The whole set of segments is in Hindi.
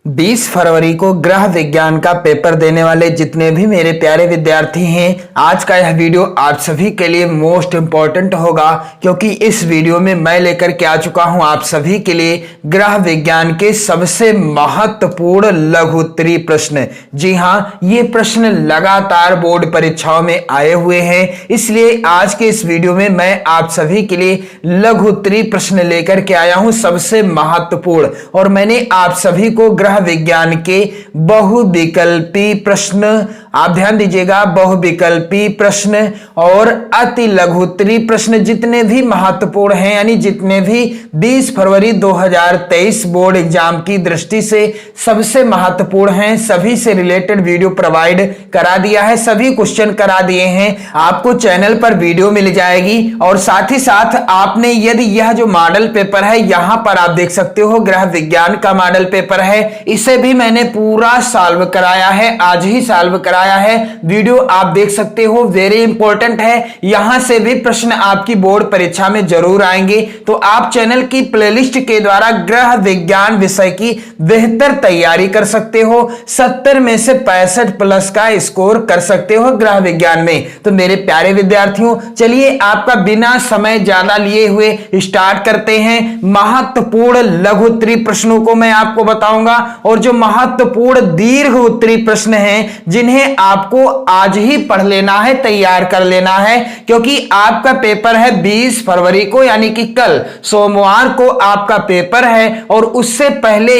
20 फरवरी को गृह विज्ञान का पेपर देने वाले जितने भी मेरे प्यारे विद्यार्थी हैं, आज का यह वीडियो आप सभी के लिए मोस्ट इंपॉर्टेंट होगा, क्योंकि इस वीडियो में मैं लेकर के आ चुका हूं आप सभी के लिए गृह विज्ञान के सबसे महत्वपूर्ण लघु उत्तरीय प्रश्न। जी हां, ये प्रश्न लगातार बोर्ड परीक्षाओं में आए हुए हैं, इसलिए आज के इस वीडियो में मैं आप सभी के लिए लघु उत्तरीय प्रश्न लेकर के आया हूं सबसे महत्वपूर्ण। और मैंने आप सभी को गृह विज्ञान के बहुविकल्पी प्रश्न, आप ध्यान दीजिएगा, बहुविकल्पी प्रश्न और अति लघु उत्तरीय प्रश्न जितने भी महत्वपूर्ण हैं, यानी जितने भी 20 फरवरी 2023 बोर्ड एग्जाम की दृष्टि से सबसे महत्वपूर्ण हैं, सभी से रिलेटेड वीडियो प्रोवाइड करा दिया है, सभी क्वेश्चन करा दिए हैं। आपको चैनल पर वीडियो मिल जाएगी और साथ ही साथ आपने यदि यह जो मॉडल पेपर है, यहां पर आप देख सकते हो गृह विज्ञान का मॉडल पेपर है, इसे भी मैंने पूरा सॉल्व कराया है, आज ही सॉल्व कराया है। वीडियो आप देख सकते हो, वेरी इंपॉर्टेंट है। यहां से भी प्रश्न आपकी बोर्ड परीक्षा में जरूर आएंगे, तो आप चैनल की प्लेलिस्ट के द्वारा गृह विज्ञान विषय की बेहतर तैयारी कर सकते हो। 70 में से 65 प्लस का स्कोर कर सकते हो गृह विज्ञान में। तो मेरे प्यारे विद्यार्थियों, चलिए आपका बिना समय ज्यादा लिए हुए स्टार्ट करते हैं। महत्वपूर्ण लघु उत्तरीय प्रश्नों को मैं आपको बताऊंगा और जो महत्वपूर्ण दीर्घ उत्तरीय प्रश्न हैं, जिन्हें आपको आज ही पढ़ लेना है, तैयार कर लेना है, क्योंकि आपका पेपर है 20 फरवरी को, यानी कि कल सोमवार को आपका पेपर है। और उससे पहले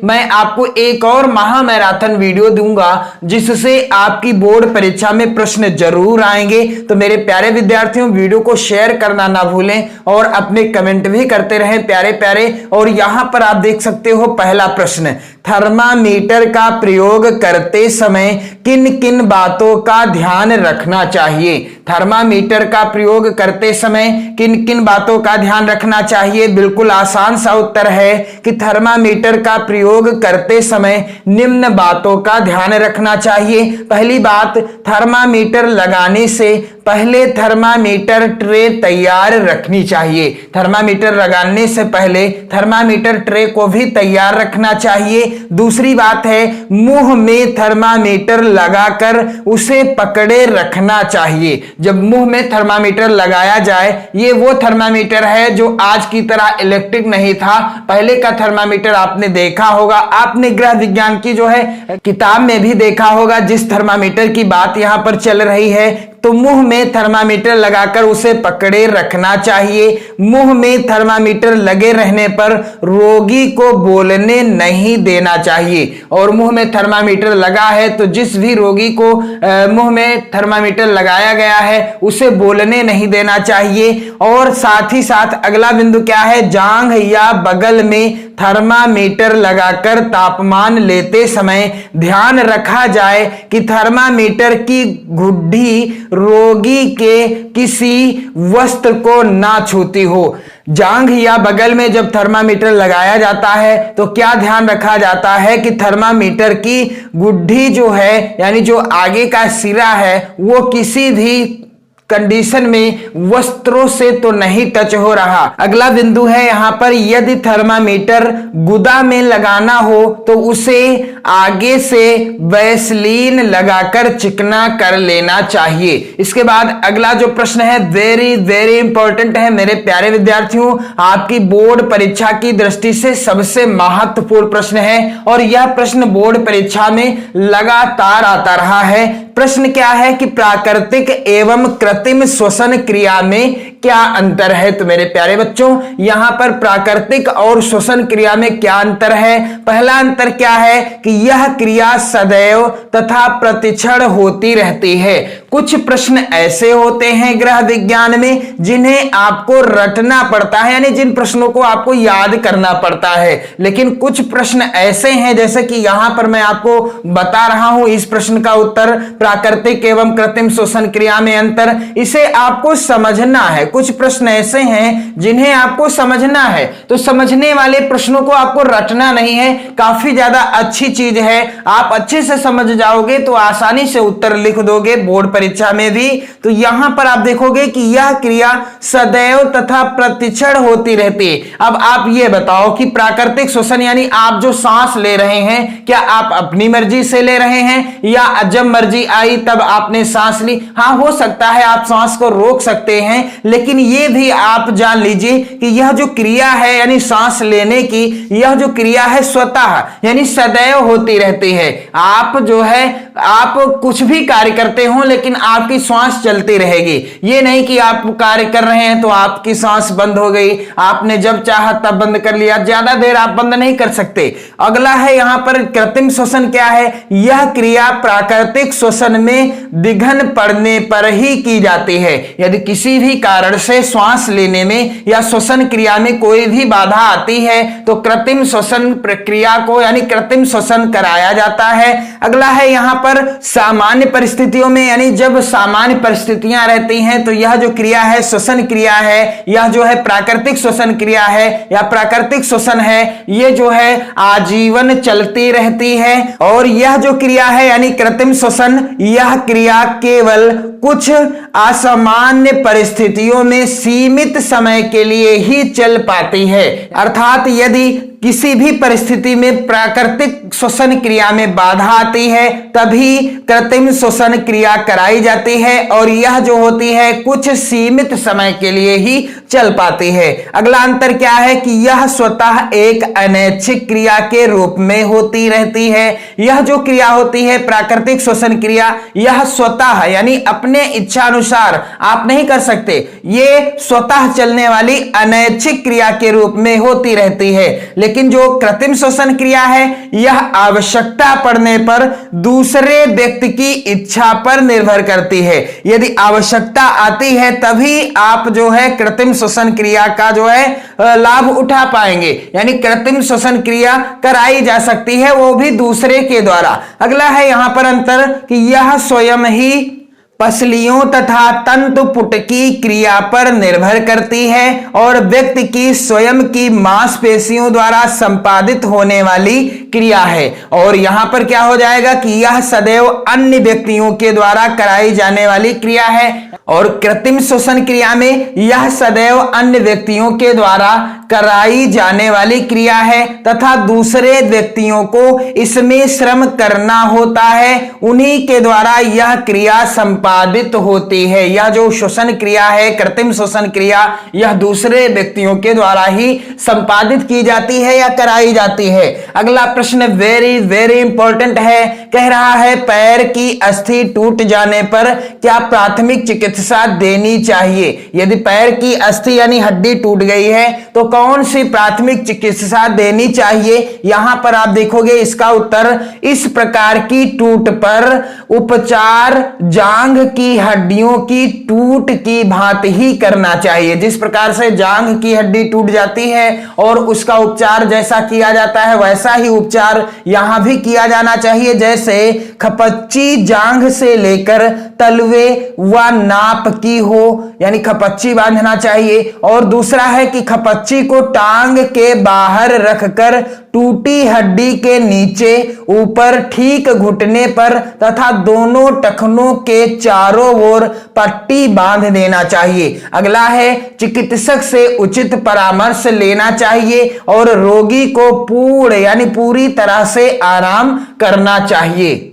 मैं आपको एक और महा मैराथन वीडियो दूंगा, जिससे आपकी बोर्ड परीक्षा में प्रश्न जरूर आएंगे। तो मेरे प्यारे विद्यार्थियों, वीडियो को शेयर करना ना भूलें और अपने कमेंट भी करते रहें प्यारे प्यारे। और यहां पर आप देख सकते हो पहला प्रश्न, थर्मामीटर का प्रयोग करते समय किन किन बातों का ध्यान रखना चाहिए। थर्मामीटर का प्रयोग करते समय किन किन बातों का ध्यान रखना चाहिए। बिल्कुल आसान सा उत्तर है कि थर्मामीटर का प्रयोग करते समय निम्न बातों का ध्यान रखना चाहिए। पहली बात, थर्मामीटर लगाने से पहले थर्मामीटर ट्रे तैयार रखनी चाहिए। थर्मामीटर लगाने से पहले थर्मामीटर ट्रे को भी तैयार रखना चाहिए। दूसरी बात है, मुंह में थर्मामीटर लगाकर उसे पकड़े रखना चाहिए। जब मुंह में थर्मामीटर लगाया जाए, ये वो थर्मामीटर है जो आज की तरह इलेक्ट्रिक नहीं था। पहले का थर्मामीटर आपने देखा होगा, आपने गृह विज्ञान की जो है किताब में भी देखा होगा, जिस थर्मामीटर की बात यहां पर चल रही है। तो मुंह में थर्मामीटर लगाकर उसे पकड़े रखना चाहिए। मुंह में थर्मामीटर लगे रहने पर रोगी को बोलने नहीं देना चाहिए। और मुंह में थर्मामीटर लगा है तो जिस भी रोगी को मुंह में थर्मामीटर लगाया गया है उसे बोलने नहीं देना चाहिए। और साथ ही साथ अगला बिंदु क्या है, जांघ या बगल में थर्मामीटर लगाकर तापमान लेते समय ध्यान रखा जाए कि थर्मामीटर की गुड्डी रोगी के किसी वस्त्र को ना छूती हो। जांघ या बगल में जब थर्मामीटर लगाया जाता है तो क्या ध्यान रखा जाता है कि थर्मामीटर की गुड्डी जो है, यानी जो आगे का सिरा है, वो किसी भी कंडीशन में वस्त्रों से तो नहीं टच हो रहा। अगला बिंदु है यहां पर, यदि थर्मामीटर गुदा में लगाना हो तो उसे आगे से वैसलीन लगाकर चिकना कर लेना चाहिए। इसके बाद अगला जो प्रश्न है, वेरी वेरी इंपॉर्टेंट है मेरे प्यारे विद्यार्थियों, आपकी बोर्ड परीक्षा की दृष्टि से सबसे महत्वपूर्ण प्रश्न है और यह प्रश्न बोर्ड परीक्षा में लगातार आता रहा है। प्रश्न क्या है कि प्राकृतिक एवं कृत्रिम श्वसन क्रिया में क्या अंतर है। तो मेरे प्यारे बच्चों, यहां पर प्राकृतिक और श्वसन क्रिया में क्या अंतर है। पहला अंतर क्या है कि यह क्रिया सदैव तथा प्रतिक्षण होती रहती है। कुछ प्रश्न ऐसे होते हैं गृह विज्ञान में जिन्हें आपको रटना पड़ता है, यानी जिन प्रश्नों को आपको याद करना पड़ता है। लेकिन कुछ प्रश्न ऐसे हैं, जैसे कि यहां पर मैं आपको बता रहा हूं इस प्रश्न का उत्तर, प्राकृतिक एवं कृत्रिम श्वसन क्रिया में अंतर, इसे आपको समझना है। कुछ प्रश्न ऐसे हैं जिन्हें आपको समझना है, तो समझने वाले प्रश्नों को आपको रटना नहीं है। काफी ज्यादा अच्छी चीज है, आप अच्छे से समझ जाओगे तो आसानी से उत्तर लिख दोगे बोर्ड परीक्षा में भी। तो यहां पर आप देखोगे कि यह क्रिया सदैव तथा प्रतिक्षण होती रहती है। अब आप ये बताओ कि प्राकृतिक श्वसन यानी आप जो सांस ले रहे हैं, क्या आप अपनी मर्जी से ले रहे हैं या जब मर्जी आई तब आपने सांस ली? हाँ, हो सकता है आप सांस को रोक सकते हैं, लेकिन ये भी आप जान लीजिए कि यह जो क्रिया है यानी सांस लेने की, यह जो क्रिया है स्वतः यानी सदैव होती रहती है। आप जो है आप कुछ भी कार्य करते हो लेकिन आपकी सांस चलती रहेगी। ये नहीं कि आप कार्य कर रहे हैं तो आपकी सांस बंद हो गई, आपने जब चाहा तब बंद कर लिया, ज्यादा देर आप बंद नहीं कर सकते। अगला है यहां पर कृत्रिम श्वसन क्या है? यह क्रिया प्राकृतिक श्वसन में विघ्न पड़ने पर ही की जाती है। यदि किसी भी कारण से श्वास लेने में या श्वसन क्रिया में कोई भी बाधा आती है तो कृत्रिम श्वसन प्रक्रिया को यानी कृत्रिम श्वसन कराया जाता है। अगला है यहां पर सामान्य परिस्थितियों में, यानी जब सामान्य परिस्थितियां रहती हैं तो यह जो क्रिया है श्वसन क्रिया है, यह जो है प्राकृतिक श्वसन क्रिया है या प्राकृतिक श्वसन है, ये जो है आजीवन चलती रहती है। और यह जो क्रिया है यानी कृत्रिम श्वसन, यह क्रिया केवल कुछ असामान्य परिस्थितियों में सीमित समय के लिए ही चल पाती है। अर्थात यदि किसी भी परिस्थिति में प्राकृतिक श्वसन क्रिया में बाधा आती है तभी कृत्रिम श्वसन क्रिया कराई जाती है और यह जो होती है कुछ सीमित समय के लिए ही चल पाती है। अगला अंतर क्या है कि यह स्वतः एक अनैच्छिक क्रिया के रूप में होती रहती है। यह जो क्रिया होती है प्राकृतिक श्वसन क्रिया, यह स्वतः यानी अपने इच्छा अनुसार आप नहीं कर सकते, ये स्वतः चलने वाली अनैच्छिक क्रिया के रूप में होती रहती है। लेकिन जो कृत्रिम श्वसन क्रिया है यह आवश्यकता पड़ने पर दूसरे व्यक्ति की इच्छा पर निर्भर करती है। यदि आवश्यकता आती है तभी आप जो है कृत्रिम श्वसन क्रिया का जो है लाभ उठा पाएंगे, यानी कृत्रिम श्वसन क्रिया कराई जा सकती है वो भी दूसरे के द्वारा। अगला है यहां पर अंतर कि यह स्वयं ही पसलियों तथा तंतुपुट की क्रिया पर निर्भर करती है और व्यक्ति की स्वयं की मांसपेशियों द्वारा संपादित होने वाली क्रिया है। और यहां पर क्या हो जाएगा कि यह सदैव अन्य व्यक्तियों के द्वारा कराई जाने वाली क्रिया है और कृत्रिम श्वसन क्रिया में यह सदैव अन्य व्यक्तियों के द्वारा कराई जाने वाली क्रिया है तथा दूसरे व्यक्तियों को इसमें श्रम करना होता है, उन्हीं के द्वारा यह क्रिया संपादित होती है। यह जो श्वसन क्रिया है कृत्रिम श्वसन क्रिया, यह दूसरे व्यक्तियों के द्वारा ही संपादित की जाती है या कराई जाती है। अगला प्रश्न वेरी वेरी इंपॉर्टेंट है, कह रहा है पैर की अस्थि टूट जाने पर क्या प्राथमिक चिकित्सा देनी चाहिए? यदि पैर की अस्थि यानी हड्डी टूट गई है तो कौन सी प्राथमिक चिकित्सा देनी चाहिए? यहां पर आप देखोगे इसका उत्तर इस प्रकार की टूट पर उपचार जांघ की हड्डियों की टूट की भांति ही करना चाहिए। जिस प्रकार से जांघ की हड्डी टूट जाती है और उसका उपचार जैसा किया जाता है वैसा ही उपचार यहां भी किया जाना चाहिए। जैसे खपच्ची जांघ से लेकर तलवे व नाप की हो, यानी खपच्ची बांधना चाहिए। और दूसरा है कि खपच्ची को टांग के बाहर रखकर टूटी हड्डी के नीचे ऊपर ठीक घुटने पर तथा दोनों टखनों के चारों ओर पट्टी बांध देना चाहिए। अगला है चिकित्सक से उचित परामर्श लेना चाहिए और रोगी को पूर्ण यानी पूरी तरह से आराम करना चाहिए।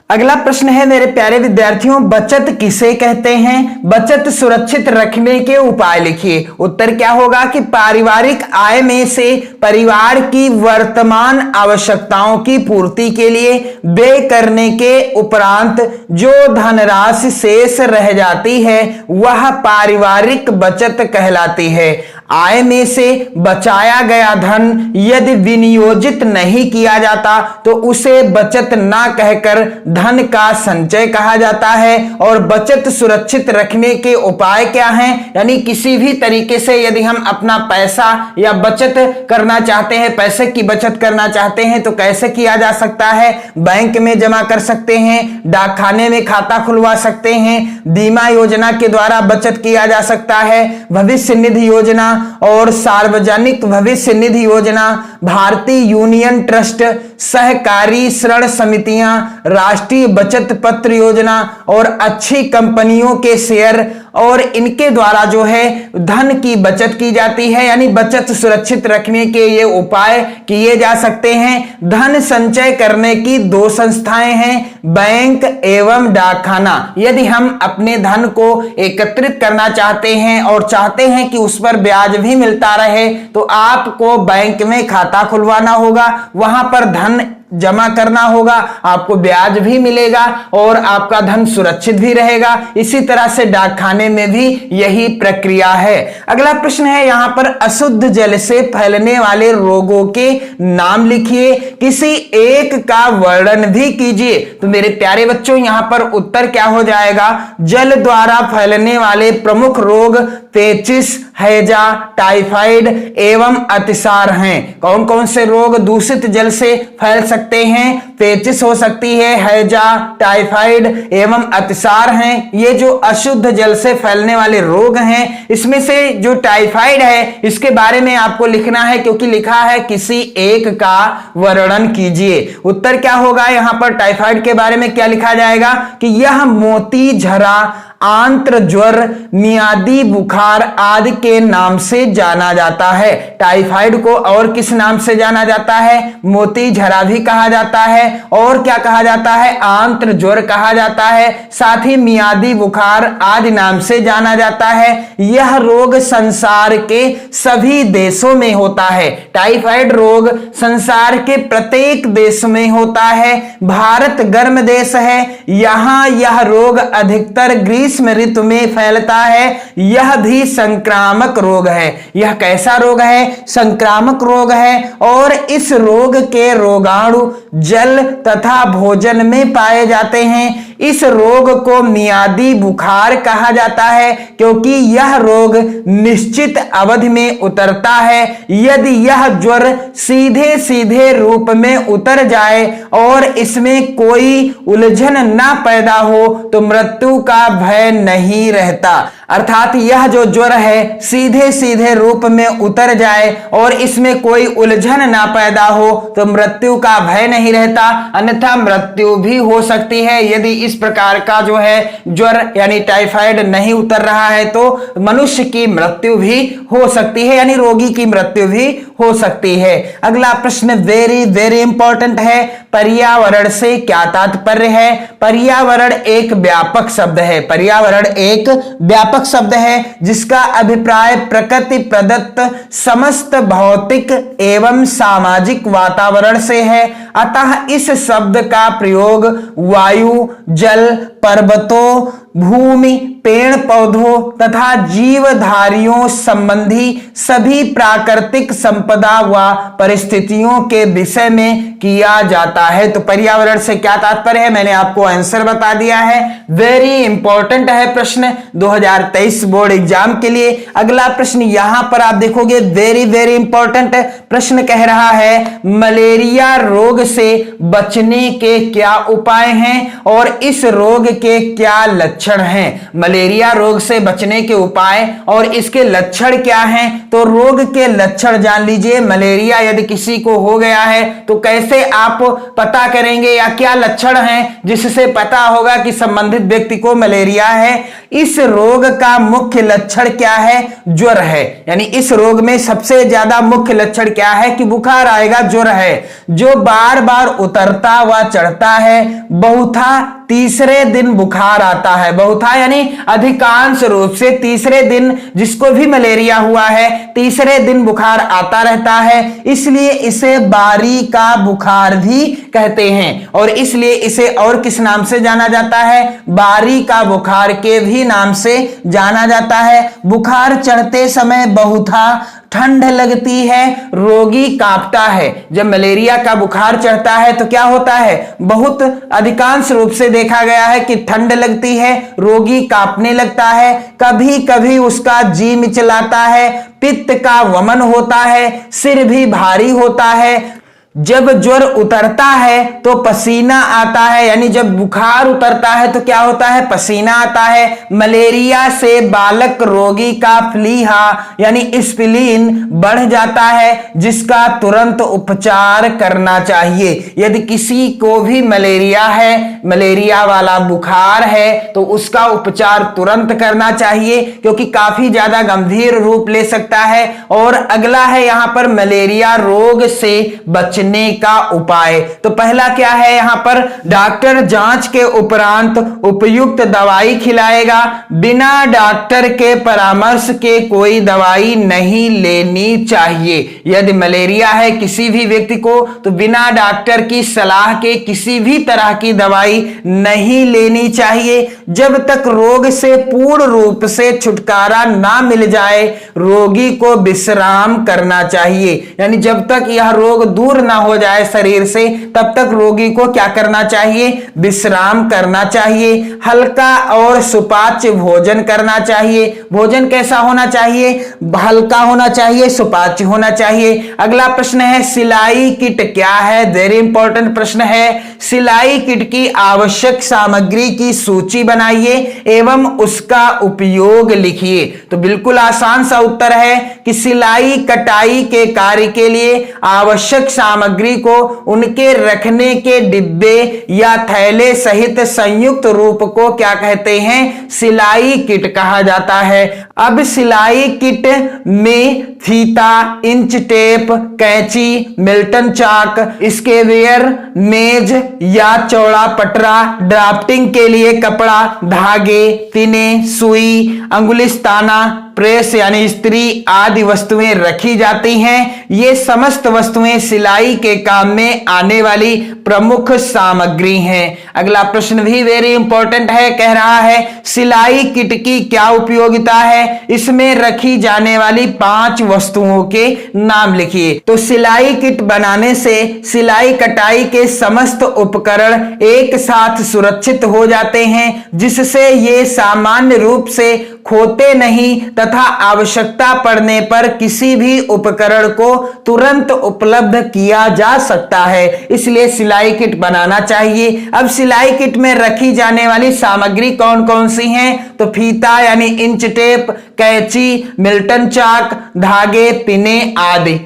अगला प्रश्न है मेरे प्यारे विद्यार्थियों, बचत किसे कहते हैं? बचत सुरक्षित रखने के उपाय लिखिए। उत्तर क्या होगा कि पारिवारिक आय में से परिवार की वर्तमान आवश्यकताओं की पूर्ति के लिए व्यय करने के उपरांत जो धनराशि शेष रह जाती है वह पारिवारिक बचत कहलाती है। आय में से बचाया गया धन यदि विनियोजित नहीं किया जाता तो उसे बचत ना कहकर धन का संचय कहा जाता है। और बचत सुरक्षित रखने के उपाय क्या हैं, यानी किसी भी तरीके से यदि हम अपना पैसा या बचत करना चाहते हैं, पैसे की बचत करना चाहते हैं तो कैसे किया जा सकता है। बैंक में जमा कर सकते हैं, डाकखाने में खाता खुलवा सकते हैं, बीमा योजना के द्वारा बचत किया जा सकता है, भविष्य निधि योजना और सार्वजनिक भविष्य निधि योजना, भारतीय यूनियन ट्रस्ट, सहकारी ऋण समितियां, राष्ट्रीय बचत पत्र योजना और अच्छी कंपनियों के शेयर और इनके द्वारा जो है धन की बचत की जाती है। यानी बचत सुरक्षित रखने के ये उपाय किए जा सकते हैं। धन संचय करने की दो संस्थाएं हैं, बैंक एवं डाकखाना। यदि हम अपने धन को एकत्रित करना चाहते हैं और चाहते हैं कि उस पर ब्याज भी मिलता रहे तो आपको बैंक में खाता खुलवाना होगा, वहां पर धन जमा करना होगा, आपको ब्याज भी मिलेगा और आपका धन सुरक्षित भी रहेगा। इसी तरह से डाकखाने में भी यही प्रक्रिया है। अगला प्रश्न है यहां पर, अशुद्ध जल से फैलने वाले रोगों के नाम लिखिए, किसी एक का वर्णन भी कीजिए। तो मेरे प्यारे बच्चों यहां पर उत्तर क्या हो जाएगा, जल द्वारा फैलने वाले प्रमुख रोग पेचिस, हैजा, टाइफाइड एवं अतिसार हैं। कौन कौन से रोग दूषित जल से फैल सकते हैं, पेचिस हो सकती है, हैजा, टाइफाइड एवं अतिसार हैं। ये जो अशुद्ध जल से फैलने वाले रोग हैं, इसमें से जो टाइफाइड है इसके बारे में आपको लिखना है, क्योंकि लिखा है किसी एक का वर्णन कीजिए। उत्तर क्या होगा यहां पर, टाइफाइड के बारे में क्या लिखा जाएगा कि यह मोती झरा, आंत्र ज्वर, मियादी बुखार आदि के नाम से जाना जाता है। टाइफाइड को और किस नाम से जाना जाता है, मोती झरा भी कहा जाता है और क्या कहा जाता है, आंत्र ज्वर कहा जाता है, साथ ही मियादी बुखार आदि नाम से जाना जाता है। यह रोग संसार के सभी देशों में होता है। टाइफाइड रोग संसार के प्रत्येक देश में होता है। भारत गर्म देश है, यहां यह रोग अधिकतर ग्रीष्म ऋतु में फैलता है। यह भी संक्रामक रोग है। यह कैसा रोग है, संक्रामक रोग है और इस रोग के रोगाणु जल तथा भोजन में पाए जाते हैं। इस रोग को मियादी बुखार कहा जाता है क्योंकि यह रोग निश्चित अवधि में उतरता है। यदि यह ज्वर सीधे सीधे रूप में उतर जाए और इसमें कोई उलझन ना पैदा हो तो मृत्यु का भय नहीं रहता। अर्थात यह जो ज्वर है सीधे सीधे रूप में उतर जाए और इसमें कोई उलझन ना पैदा हो तो मृत्यु का भय नहीं रहता, अन्यथा मृत्यु भी हो सकती है। यदि इस प्रकार का जो है ज्वर यानी टाइफाइड नहीं उतर रहा है तो मनुष्य की मृत्यु भी हो सकती है, यानी रोगी की मृत्यु भी हो सकती है। अगला प्रश्न वेरी वेरी इंपॉर्टेंट है, पर्यावरण से क्या तात्पर्य है। पर्यावरण एक व्यापक शब्द है। पर्यावरण एक व्यापक शब्द है जिसका अभिप्राय प्रकृति प्रदत्त समस्त भौतिक एवं सामाजिक वातावरण से है। अतः इस शब्द का प्रयोग वायु, जल, पर्वतों, भूमि, पेड़ पौधों तथा जीवधारियों संबंधी सभी प्राकृतिक संपदा व परिस्थितियों के विषय में किया जाता है। तो पर्यावरण से क्या तात्पर्य है, मैंने आपको आंसर बता दिया है। वेरी इंपॉर्टेंट है प्रश्न 2023 बोर्ड एग्जाम के लिए। अगला प्रश्न यहां पर आप देखोगे, वेरी वेरी इंपॉर्टेंट प्रश्न कह रहा है, मलेरिया रोग से बचने के क्या उपाय हैं और इस रोग के क्या लक्षण हैं। मलेरिया रोग से बचने के उपाय और इसके लक्षण क्या हैं। तो रोग के लक्षण जान लीजिए। मलेरिया यदि किसी को हो गया है तो कैसे आप पता करेंगे या क्या लक्षण हैं जिससे पता होगा कि संबंधित व्यक्ति को मलेरिया है। इस रोग का मुख्य लक्षण क्या है, ज्वर है। यानी इस रोग में सबसे ज्यादा मुख्य लक्षण क्या है कि बुखार आएगा, ज्वर है जो बार बार उतरता व चढ़ता है, बहुधा तीसरे दिन बुखार आता है। बहुधा यानी अधिकांश रूप से तीसरे दिन जिसको भी मलेरिया हुआ है तीसरे दिन बुखार आता रहता है, इसलिए इसे बारी का बुखार भी कहते हैं। और इसलिए इसे और किस नाम से जाना जाता है? बारी का बुखार के भी नाम से जाना जाता है। बुखार चढ़ते समय बहुधा ठंड लगती है, रोगी कांपता है। जब मलेरिया का बुखार चढ़ता है तो क्या होता है? बहुत अधिकांश रूप से देखा गया है कि ठंड लगती है, रोगी कांपने लगता है, कभी कभी उसका जी मिचलाता है, पित्त का वमन होता है, सिर भी भारी होता है। जब ज्वर उतरता है तो पसीना आता है, यानी जब बुखार उतरता है तो क्या होता है? पसीना आता है। मलेरिया से बालक रोगी का प्लीहा यानी स्प्लीन बढ़ जाता है, जिसका तुरंत उपचार करना चाहिए। यदि किसी को भी मलेरिया है, मलेरिया वाला बुखार है, तो उसका उपचार तुरंत करना चाहिए, क्योंकि काफी ज्यादा गंभीर रूप ले सकता है। और अगला है यहां पर मलेरिया रोग से बचने का उपाय। तो पहला क्या है यहां पर? डॉक्टर जांच के उपरांत उपयुक्त दवाई खिलाएगा। बिना डॉक्टर के परामर्श के कोई दवाई नहीं लेनी चाहिए। यदि मलेरिया है किसी भी व्यक्ति को, तो बिना डॉक्टर की सलाह के किसी भी तरह की दवाई नहीं लेनी चाहिए। जब तक रोग से पूर्ण रूप से छुटकारा ना मिल जाए, रोगी को विश्राम करना चाहिए। यानी जब तक यह रोग दूर ना हो जाए शरीर से, तब तक रोगी को क्या करना चाहिए? विश्राम करना चाहिए। हल्का और सुपाच्य भोजन करना चाहिए। भोजन कैसा होना चाहिए? हल्का होना चाहिए, सुपाच्य होना चाहिए। अगला प्रश्न है सिलाई किट क्या है? वेरी इंपॉर्टेंट प्रश्न है। सिलाई किट की आवश्यक सामग्री की सूची बनाइए एवं उसका उपयोग लिखिए। तो बिल्कुल आसान सा उत्तर है कि सिलाई कटाई के कार्य के लिए आवश्यक सामग्री को उनके रखने के डिब्बे या थैले सहित संयुक्त रूप को क्या कहते हैं? सिलाई किट कहा जाता है। अब सिलाई किट में फीता, इंच टेप, कैंची, मिल्टन चाक, स्केवेयर, मेज या चौड़ा पटरा, ड्राफ्टिंग के लिए कपड़ा, धागे, पिने, सुई, अंगुलिस्ताना, प्रेस यानी इस्त्री आदि वस्तुएं रखी जाती हैं। ये समस्त वस्तुएं सिलाई के काम में आने वाली प्रमुख सामग्री हैं। अगला प्रश्न भी वेरी इंपॉर्टेंट है, कह रहा है सिलाई किट की क्या उपयोगिता है? इसमें रखी जाने वाली 5 वस्तुओं के नाम लिखिए। तो सिलाई किट बनाने से सिलाई कटाई के समस्त उपकरण एक साथ सुरक्षित हो जाते हैं, जिससे ये सामान्य रूप से खोते नहीं तथा आवश्यकता पड़ने पर किसी भी उपकरण को तुरंत उपलब्ध किया जा सकता है। इसलिए सिलाई किट बनाना चाहिए। अब सिलाई किट में रखी जाने वाली सामग्री कौन कौन सी हैं? तो फीता यानी इंच टेप, कैंची, मिल्टन चाक, धागे, पिने आदि।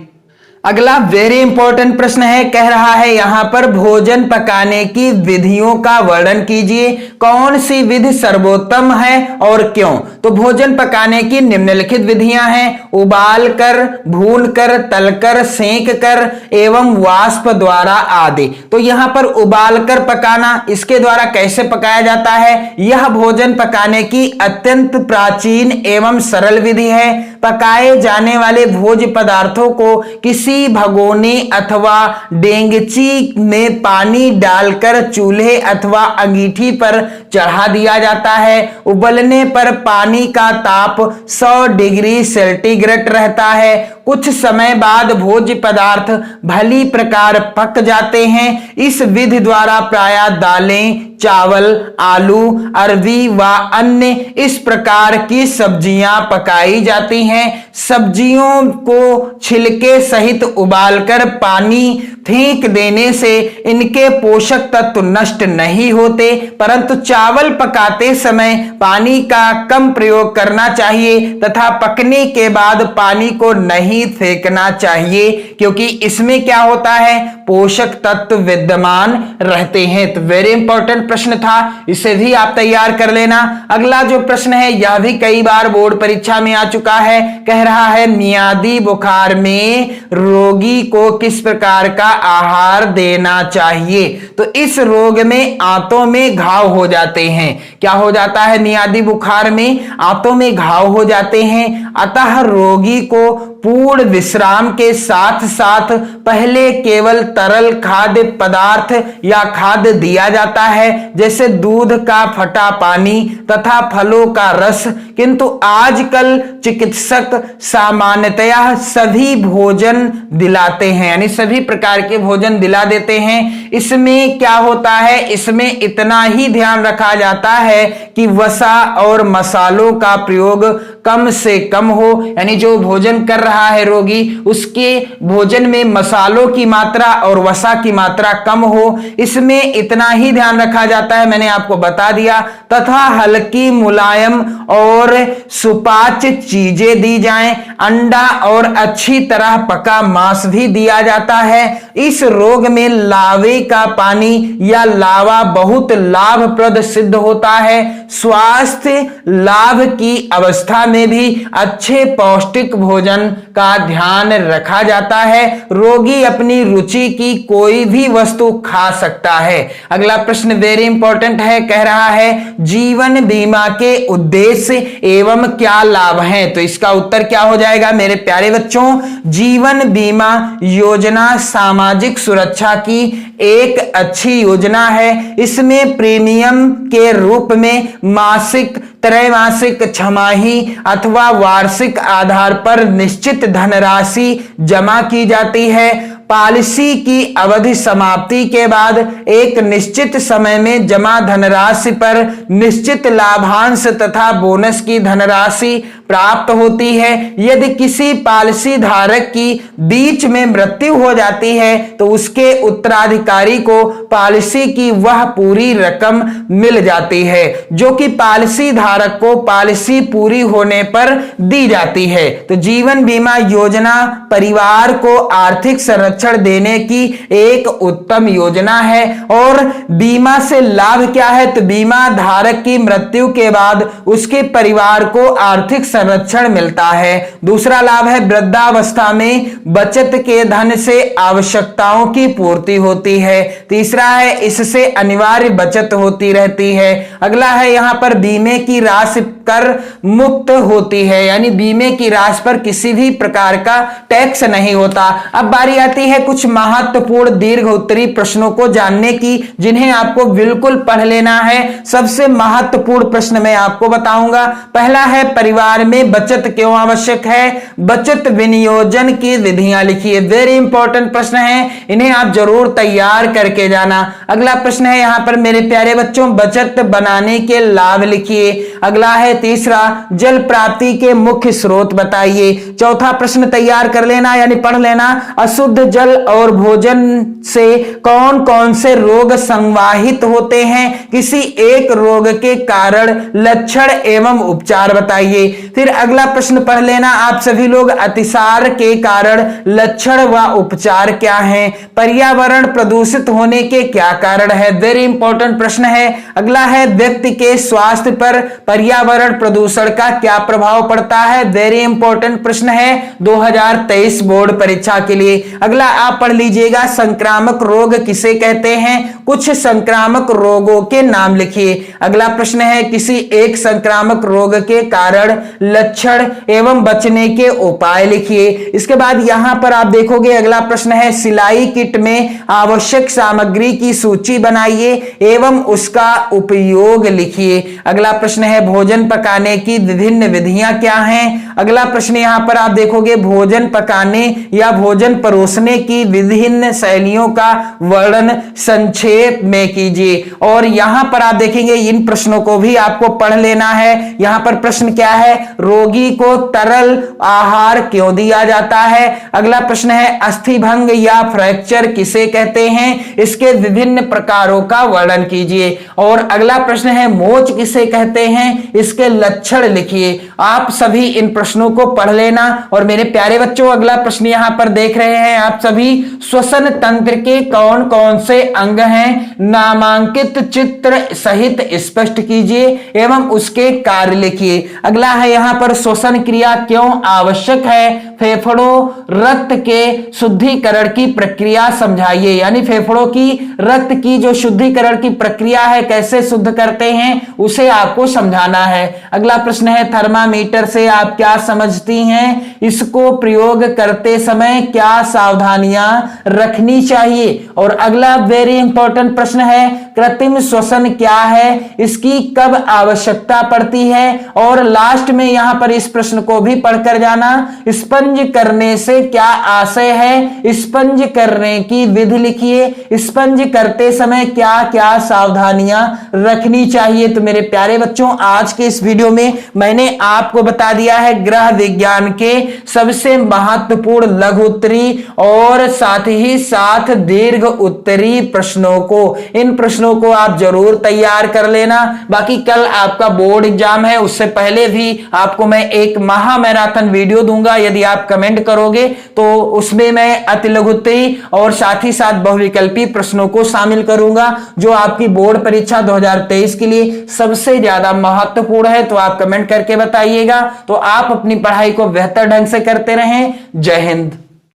अगला वेरी इंपॉर्टेंट प्रश्न है, कह रहा है यहां पर भोजन पकाने की विधियों का वर्णन कीजिए। कौन सी विधि सर्वोत्तम है और क्यों? तो भोजन पकाने की निम्नलिखित विधियां हैं: उबाल कर, भून कर, तलकर, सेंक कर एवं वाष्प द्वारा आदि। तो यहां पर उबाल कर पकाना, इसके द्वारा कैसे पकाया जाता है? यह भोजन पकाने की अत्यंत प्राचीन एवं सरल विधि है। पकाए जाने वाले भोज्य पदार्थों को किसी भगोने अथवा डेंगची में पानी डालकर चूल्हे अथवा अंगीठी पर चढ़ा दिया जाता है। उबलने पर पानी का ताप 100 डिग्री सेंटीग्रेड रहता है। कुछ समय बाद भोज्य पदार्थ भली प्रकार पक जाते हैं। इस विधि द्वारा प्रायः दालें, चावल, आलू, अरबी व अन्य इस प्रकार की सब्जियां पकाई जाती हैं। सब्जियों को छिलके सहित उबालकर पानी फेंक देने से इनके पोषक तत्व नष्ट नहीं होते, परंतु चावल पकाते समय पानी का कम प्रयोग करना चाहिए तथा पकने के बाद पानी को नहीं फेंकना चाहिए, क्योंकि इसमें क्या होता है? पोषक तत्व विद्यमान रहते हैं। तो वेरी इंपॉर्टेंट प्रश्न था, इसे भी आप तैयार कर लेना। अगला जो प्रश्न है यह भी कई बार बोर्ड परीक्षा में आ चुका है, कह रहा है मियादी बुखार में रोगी को किस प्रकार का आहार देना चाहिए। तो इस रोग में आंतों में घाव हो जाते हैं। क्या हो जाता है? मियादी बुखार में आंतों में घाव हो जाते हैं। अतः रोगी को पूर्ण विश्राम के साथ साथ पहले केवल तरल खाद्य पदार्थ या खाद्य दिया जाता है, जैसे दूध का फटा पानी तथा फलों का रस। किंतु आजकल चिकित्सक सामान्यतया सभी भोजन दिलाते हैं, यानी सभी प्रकार के भोजन दिला देते हैं। इसमें क्या होता है? इसमें इतना ही ध्यान रखा जाता है कि वसा और मसालों का प्रयोग कम से कम हो, यानी जो भोजन कर रहा है रोगी उसके भोजन में मसालों की मात्रा और वसा की मात्रा कम हो, इसमें इतना ही ध्यान रखा जाता है, मैंने आपको बता दिया। तथा हल्की मुलायम और सुपाच्य चीजें दी जाएं। अंडा और अच्छी तरह पका मांस भी दिया जाता है। इस रोग में लावे का पानी या लावा बहुत लाभप्रद सिद्ध होता है। स्वास्थ्य लाभ की अवस्था में भी अच्छे पौष्टिक भोजन का ध्यान रखा जाता है। रोगी अपनी रुचि की कोई भी वस्तु खा सकता है। अगला प्रश्न वेरी इंपॉर्टेंट है, कह रहा है जीवन बीमा के उद्देश्य एवं क्या लाभ हैं। तो इसका उत्तर क्या हो जाएगा मेरे प्यारे बच्चों? जीवन बीमा योजना सामाजिक सुरक्षा की एक अच्छी योजना है। इसमें प्रीमियम के रूप में मासिक, त्रैमासिक, छमाही अथवा वार्षिक आधार पर निश्चित धनराशि जमा की जाती है। पॉलिसी की अवधि समाप्ति के बाद एक निश्चित समय में जमा धनराशि पर निश्चित लाभांश तथा बोनस की धनराशि प्राप्त होती है। यदि किसी पॉलिसी धारक की बीच में मृत्यु हो जाती है तो उसके उत्तराधिकारी को पॉलिसी की वह पूरी रकम मिल जाती है जो कि पॉलिसी धारक को पॉलिसी पूरी होने पर दी जाती है। तो जीवन बीमा योजना परिवार को आर्थिक संरक्षण देने की एक उत्तम योजना है। और बीमा से लाभ क्या है? तो बीमा धारक की मृत्यु के बाद उसके परिवार को आर्थिक संरक्षण मिलता है। दूसरा लाभ है वृद्धावस्था में बचत के धन से आवश्यकताओं की पूर्ति होती है। तीसरा है इससे अनिवार्य बचत होती रहती है। अगला है यहां पर बीमे की राशि कर मुक्त होती है, यानी बीमे की राशि पर किसी भी प्रकार का टैक्स नहीं होता। अब बारी आती है कुछ महत्वपूर्ण दीर्घ उत्तरी प्रश्नों को जानने की, जिन्हें आपको बिल्कुल पढ़ लेना है। सबसे महत्वपूर्ण प्रश्न मैं आपको बताऊंगा। पहला है परिवार में बचत क्यों आवश्यक है? बचत विनियोजन की विधियां लिखिए। वेरी इंपॉर्टेंट प्रश्न है, इन्हें आप जरूर तैयार करके जाना। अगला प्रश्न है यहां पर मेरे प्यारे बच्चों बचत बनाने के लाभ लिखिए। अगला है तीसरा जल प्राप्ति के मुख्य स्रोत बताइए। चौथा प्रश्न तैयार कर लेना यानी पढ़ लेना, अशुद्ध जल और भोजन से कौन कौन से रोग संवाहित होते हैं? किसी एक रोग के कारण लक्षण एवं उपचार बताइए। फिर अगला प्रश्न पढ़ लेना आप सभी लोग, अतिसार के कारण लक्षण व उपचार क्या हैं? पर्यावरण प्रदूषित होने के क्या कारण है? वेरी इंपॉर्टेंट प्रश्न है। अगला है व्यक्ति के स्वास्थ्य पर पर्यावरण प्रदूषण का क्या प्रभाव पड़ता है? वेरी इंपॉर्टेंट प्रश्न है 2023 बोर्ड परीक्षा के लिए। अगला आप पढ़ लीजिएगा संक्रामक रोग किसे कहते हैं? कुछ संक्रामक रोगों के नाम लिखिए। अगला प्रश्न है किसी एक संक्रामक रोग के कारण लक्षण एवं बचने के उपाय लिखिए। इसके बाद यहां पर आप देखोगे अगला प्रश्न है सिलाई किट में आवश्यक सामग्री की सूची बनाइए एवं उसका उपयोग लिखिए। अगला प्रश्न है भोजन पकाने की विभिन्न विधियां क्या हैं? अगला प्रश्न यहां पर आप देखोगे भोजन पकाने या भोजन परोसने की विभिन्न शैलियों का वर्णन संक्षेप में कीजिए। और यहां पर आप देखेंगे इन प्रश्नों को भी आपको पढ़ लेना है। यहां पर प्रश्न क्या है? रोगी को तरल आहार क्यों दिया जाता है? अगला प्रश्न है अस्थिभंग या फ्रैक्चर किसे कहते हैं? इसके विभिन्न प्रकारों का वर्णन कीजिए। और अगला प्रश्न है मोच किसे कहते हैं? इसके लक्षण लिखिए। आप सभी इन प्रश्नों को पढ़ लेना। और मेरे प्यारे बच्चों अगला प्रश्न यहां पर देख रहे हैं आप सभी श्वसन तंत्र के कौन कौन से अंग हैं, नामांकित चित्र सहित स्पष्ट कीजिए एवं उसके कार्य लिखिए। अगला है यहां पर श्वसन क्रिया क्यों आवश्यक है, फेफड़ों रक्त के शुद्धिकरण की प्रक्रिया समझाइए, यानी फेफड़ों की रक्त की जो शुद्धिकरण की प्रक्रिया है कैसे शुद्ध करते हैं उसे आपको समझाना है। अगला प्रश्न है थर्मामीटर से आप क्या समझती हैं, इसको प्रयोग करते समय क्या सावधानियां रखनी चाहिए। और अगला वेरी इंपॉर्टेंट प्रश्न है कृत्रिम श्वसन क्या है, इसकी कब आवश्यकता पड़ती है। और लास्ट में यहां पर इस प्रश्न को भी पढ़कर जाना, स्पंज करने से क्या आशय है, स्पंज करने की विधि लिखिए, स्पंज करते समय क्या क्या सावधानियां रखनी चाहिए। तो मेरे प्यारे बच्चों आज के इस वीडियो में मैंने आपको बता दिया है ग्रह विज्ञान के सबसे महत्वपूर्ण लघु उत्तरी और साथ ही साथ दीर्घ उत्तरी प्रश्नों को। इन प्रश्नों को आप जरूर तैयार कर लेना। बाकी कल आपका बोर्ड एग्जाम है, उससे पहले भी आपको मैं एक महा मैराथन वीडियो दूंगा, यदि आप कमेंट करोगे तो उसमें मैं अति लघु उत्तरी और साथ ही साथ बहुविकल्पी प्रश्नों को शामिल करूंगा जो आपकी बोर्ड परीक्षा 2023 के लिए सबसे ज्यादा महत्वपूर्ण है। तो आप कमेंट करके बताइएगा। तो आप अपनी पढ़ाई को बेहतर ढंग से करते रहें। जय हिंद।